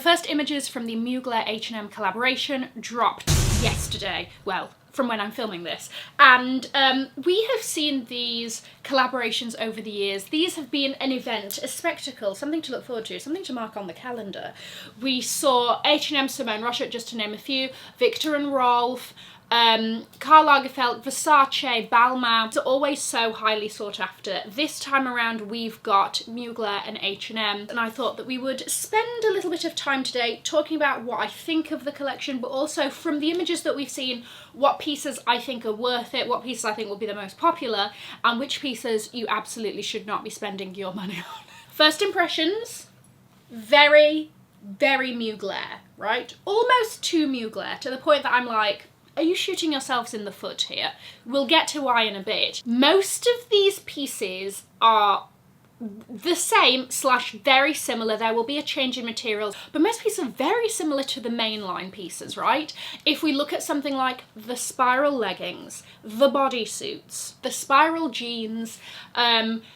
first images from the Mugler H&M collaboration dropped yesterday. Well, from when I'm filming this. And we have seen these collaborations over the years. These have been an event, a spectacle, something to look forward to, something to mark on the calendar. We saw H&M, Simone Rocha, just to name a few, Victor and Rolf, Karl Lagerfeld, Versace, Balmain. They're always so highly sought after. This time around we've got Mugler and H&M, and I thought that we would spend a little bit of time today talking about what I think of the collection, but also from the images that we've seen, what pieces I think are worth it, what pieces I think will be the most popular, and which pieces you absolutely should not be spending your money on. First impressions, very, very Mugler, right? Almost too Mugler, to the point that I'm like, are you shooting yourselves in the foot here? We'll get to why in a bit. Most of these pieces are the same / very similar. There will be a change in materials, but most pieces are very similar to the mainline pieces, right? If we look at something like the spiral leggings, the bodysuits, the spiral jeans,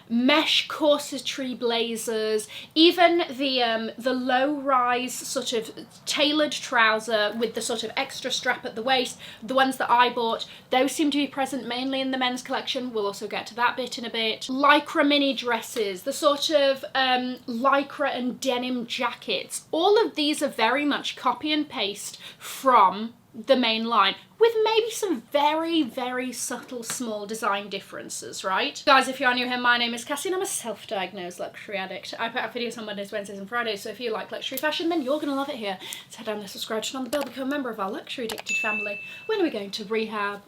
mesh corsetry blazers, even the low-rise sort of tailored trouser with the sort of extra strap at the waist, the ones that I bought, those seem to be present mainly in the men's collection. We'll also get to that bit in a bit. Lycra mini dresses, the sort of lycra and denim jackets, all of these are very much copy and paste from the main line, with maybe some very, very subtle small design differences, right? Guys, if you're new here, my name is Cassie and I'm a self-diagnosed luxury addict. I put out videos on Mondays, Wednesdays and Fridays, so if you like luxury fashion, then you're gonna love it here. So head down there, subscribe, turn on the bell, become a member of our luxury addicted family. When are we going to rehab?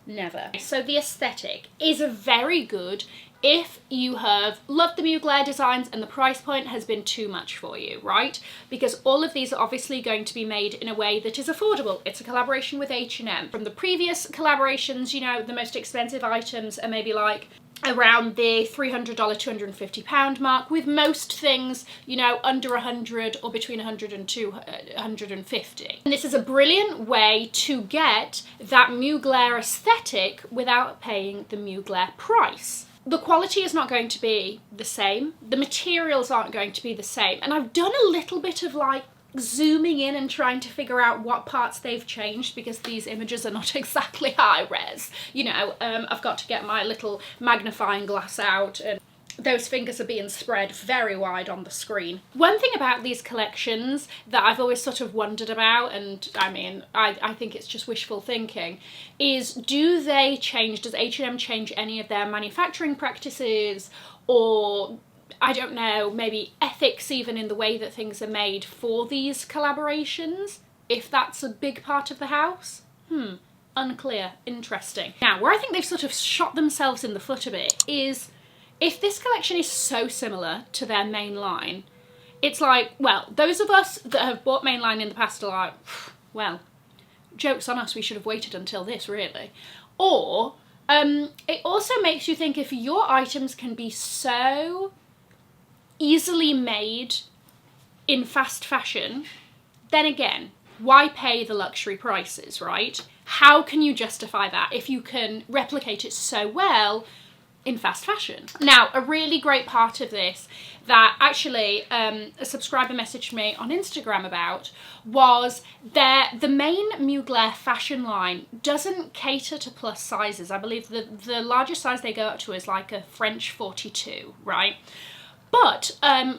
Never. So the aesthetic is very good if you have loved the Mugler designs and the price point has been too much for you, right? Because all of these are obviously going to be made in a way that is affordable. It's a collaboration with H&M. From the previous collaborations, you know, the most expensive items are maybe like around the $300, £250 mark, with most things, you know, under 100 or between 100 and 250. And this is a brilliant way to get that Mugler aesthetic without paying the Mugler price. The quality is not going to be the same, the materials aren't going to be the same, and I've done a little bit of like zooming in and trying to figure out what parts they've changed, because these images are not exactly high res. You know, I've got to get my little magnifying glass out, and those fingers are being spread very wide on the screen. One thing about these collections that I've always sort of wondered about, and I mean, I think it's just wishful thinking, is does H&M change any of their manufacturing practices, or I don't know, maybe ethics even in the way that things are made for these collaborations, if that's a big part of the house? Unclear. Interesting. Now, where I think they've sort of shot themselves in the foot a bit is, if this collection is so similar to their main line, it's like, well, those of us that have bought mainline in the past are like, well, joke's on us, we should have waited until this, really. Or it also makes you think, if your items can be so easily made in fast fashion, then again, why pay the luxury prices, right? How can you justify that if you can replicate it so well in fast fashion? Now, a really great part of this that actually a subscriber messaged me on Instagram about was the main Mugler fashion line doesn't cater to plus sizes. I believe the largest size they go up to is like a French 42, right? But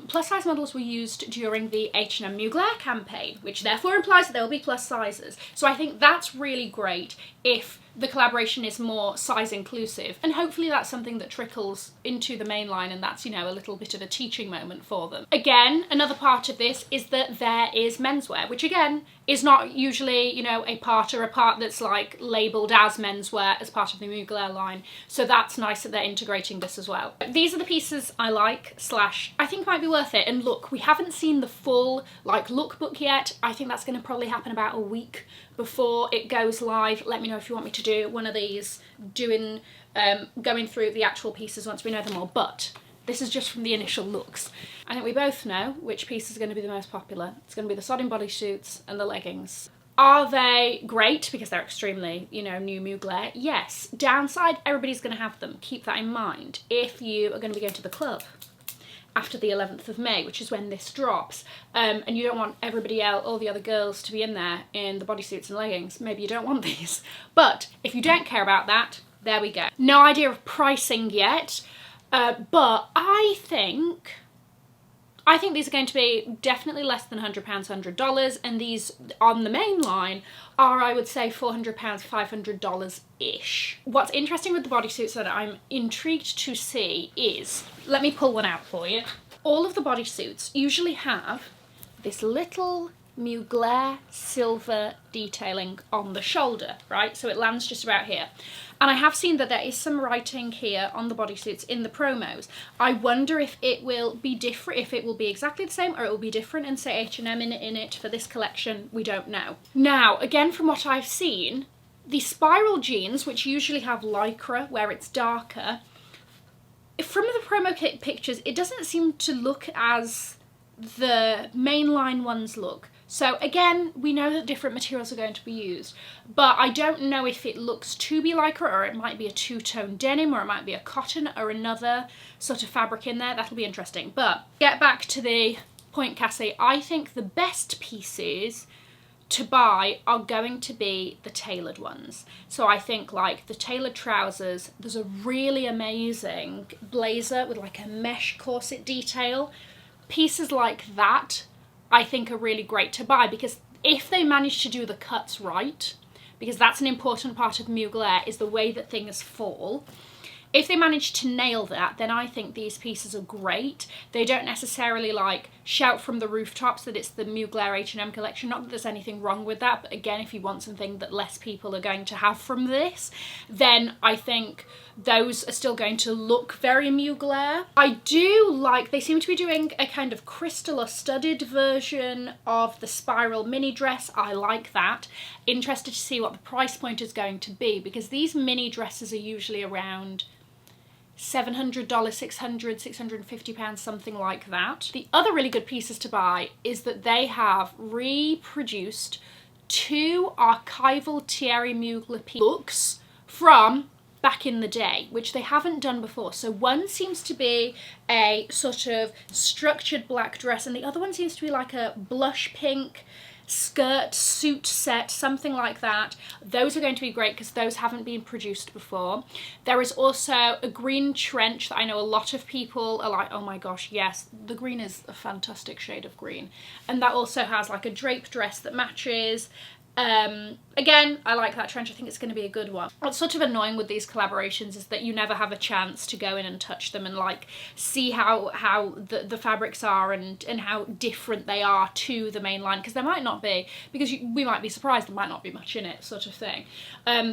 plus size models were used during the H&M Mugler campaign, which therefore implies that there will be plus sizes. So I think that's really great if the collaboration is more size inclusive, and hopefully that's something that trickles into the main line, and that's, you know, a little bit of a teaching moment for them. Again, another part of this is that there is menswear, which again is not usually, you know, a part that's like labelled as menswear as part of the Mugler line. So that's nice that they're integrating this as well. These are the pieces I like / I think might be worth it. And look, we haven't seen the full like lookbook yet. I think that's going to probably happen about a week before it goes live. Let me know if you want me to do one of these, going through the actual pieces once we know them all. But this is just from the initial looks. I think we both know which piece is going to be the most popular. It's going to be the sodding bodysuits and the leggings. Are they great because they're extremely, you know, new Mugler? Yes. Downside, everybody's going to have them. Keep that in mind. If you are going to be going to the club after the 11th of May, which is when this drops, and you don't want everybody else, all the other girls, to be in there in the bodysuits and leggings. Maybe you don't want these. But if you don't care about that, there we go. No idea of pricing yet, but I think these are going to be definitely less than £100, $100, and these on the main line are, I would say, £400, $500-ish. What's interesting with the bodysuits that I'm intrigued to see is, let me pull one out for you. All of the bodysuits usually have this little Mugler silver detailing on the shoulder, right? So it lands just about here. And I have seen that there is some writing here on the bodysuits in the promos. I wonder if it will be different, if it will be exactly the same, or it will be different and say H&M in it for this collection. We don't know. Now, again, from what I've seen, the spiral jeans, which usually have lycra where it's darker, from the promo kit pictures, it doesn't seem to look as the mainline ones look. So again, we know that different materials are going to be used, but I don't know if it looks to be lycra, or it might be a two-tone denim, or it might be a cotton or another sort of fabric in there. That'll be interesting. But get back to the point, Cassie. I think the best pieces to buy are going to be the tailored ones. So I think like the tailored trousers, there's a really amazing blazer with like a mesh corset detail. Pieces like that I think are really great to buy, because if they manage to do the cuts right, because that's an important part of Mugler, is the way that things fall. If they manage to nail that, then I think these pieces are great. They don't necessarily like shout from the rooftops that it's the Mugler H&M collection. Not that there's anything wrong with that, but again, if you want something that less people are going to have from this, then I think those are still going to look very Mugler. I do like, they seem to be doing a kind of crystal or studded version of the spiral mini dress. I like that. Interested to see what the price point is going to be, because these mini dresses are usually around $700, $600, £650, something like that. The other really good pieces to buy is that they have reproduced 2 archival Thierry Mugler books from back in the day, which they haven't done before. So one seems to be a sort of structured black dress, and the other one seems to be like a blush pink skirt suit set, something like that. Those are going to be great because those haven't been produced before. There is also a green trench that I know a lot of people are like, oh my gosh, yes, the green is a fantastic shade of green. And that also has like a drape dress that matches. Again, I like that trench. I think it's going to be a good one. What's sort of annoying with these collaborations is that you never have a chance to go in and touch them and like see how the fabrics are and how different they are to the main line, because there might not be, because we might be surprised there might not be much in it, sort of thing.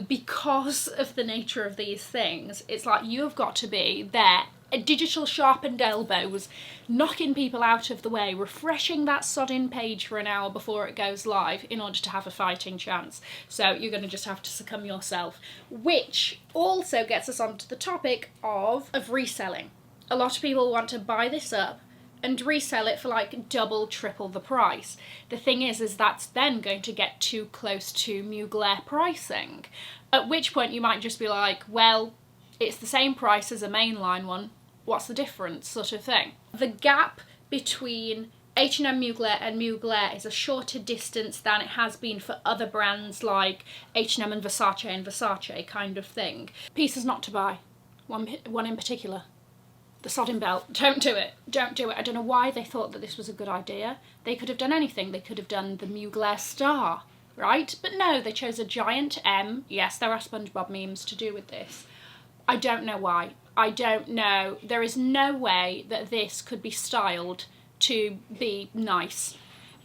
Because of the nature of these things, it's like you have got to be there, digital sharpened elbows, knocking people out of the way, refreshing that sodding page for an hour before it goes live in order to have a fighting chance. So you're going to just have to succumb yourself, which also gets us onto the topic of reselling. A lot of people want to buy this up and resell it for like double, triple the price. The thing is that's then going to get too close to Mugler pricing, at which point you might just be like, well, it's the same price as a mainline one, what's the difference, sort of thing. The gap between H&M Mugler and Mugler is a shorter distance than it has been for other brands like H&M and Versace kind of thing. Pieces not to buy. One in particular. The sodding belt. Don't do it. Don't do it. I don't know why they thought that this was a good idea. They could have done anything. They could have done the Mugler star, right? But no, they chose a giant M. Yes, there are SpongeBob memes to do with this. I don't know why. I don't know. There is no way that this could be styled to be nice.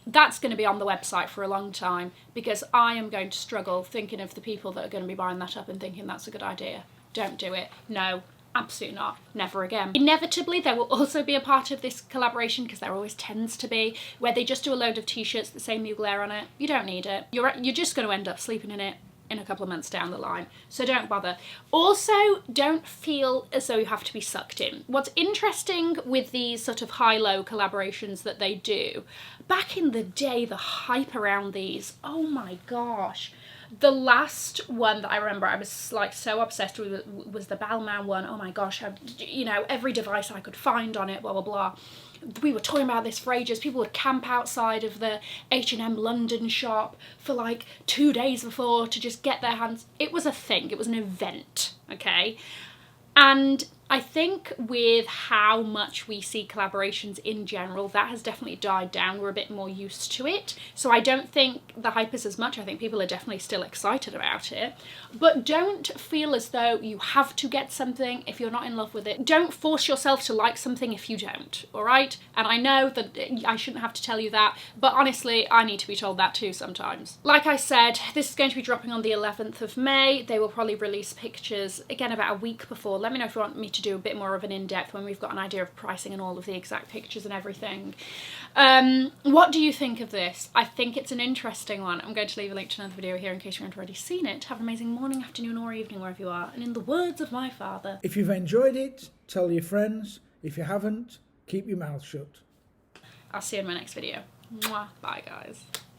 That's going to be on the website for a long time, because I am going to struggle thinking of the people that are going to be buying that up and thinking that's a good idea. Don't do it. No, absolutely not. Never again. Inevitably, there will also be a part of this collaboration, because there always tends to be, where they just do a load of t-shirts that say Mugler on it. You don't need it. You're just going to end up sleeping in it in a couple of months down the line, so don't bother. Also, don't feel as though you have to be sucked in. What's interesting with these sort of high-low collaborations that they do, back in the day, the hype around these, oh my gosh, The last one that I remember I was like so obsessed with was the Balmain one. Oh my gosh, you know, every device I could find on it, blah, blah, blah. We were talking about this for ages. People would camp outside of the H&M London shop for like 2 days before to just get their hands. It was a thing. It was an event, okay? And I think with how much we see collaborations in general, that has definitely died down. We're a bit more used to it. So I don't think the hype is as much. I think people are definitely still excited about it. But don't feel as though you have to get something if you're not in love with it. Don't force yourself to like something if you don't, all right? And I know that I shouldn't have to tell you that, but honestly, I need to be told that too sometimes. Like I said, this is going to be dropping on the 11th of May. They will probably release pictures, again, about a week before. Let me know if you want me to do a bit more of an in-depth when we've got an idea of pricing and all of the exact pictures and everything. What do you think of this? I think it's an interesting one. I'm going to leave a link to another video here in case you haven't already seen it. Have an amazing morning, afternoon or evening wherever you are. And in the words of my father, if you've enjoyed it, tell your friends. If you haven't, keep your mouth shut. I'll see you in my next video. Mwah. Bye guys.